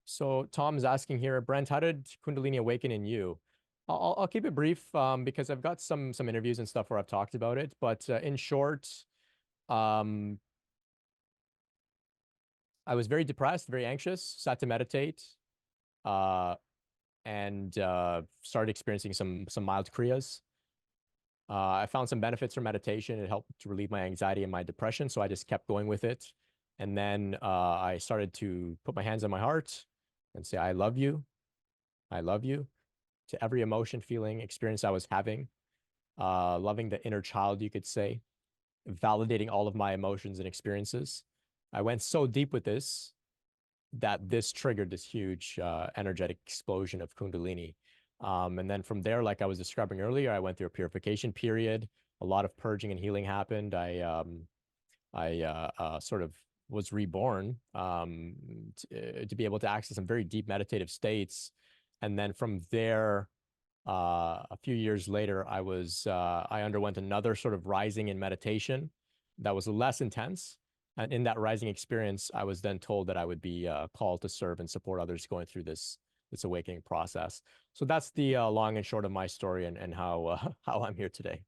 So Tom's asking here, Brent, how did Kundalini awaken in you? I'll keep it brief because I've got some interviews and stuff where I've talked about it. But in short, um, I was very depressed, very anxious, sat to meditate, uh, and started experiencing some mild kriyas. I found some benefits from meditation. It helped to relieve my anxiety and my depression, so I just kept going with it. And then I started to put my hands on my heart and say, "I love you. I love you." To every emotion, feeling, experience I was having, loving the inner child, you could say, validating all of my emotions and experiences. I went so deep with this that this triggered this huge energetic explosion of Kundalini. And then from there, like I was describing earlier, I went through a purification period. A lot of purging and healing happened. I sort of was reborn to be able to access some very deep meditative states. And then from there, a few years later, I underwent another sort of rising in meditation that was less intense. And in that rising experience, I was then told that I would be called to serve and support others going through this awakening process. So that's the long and short of my story and how how I'm here today.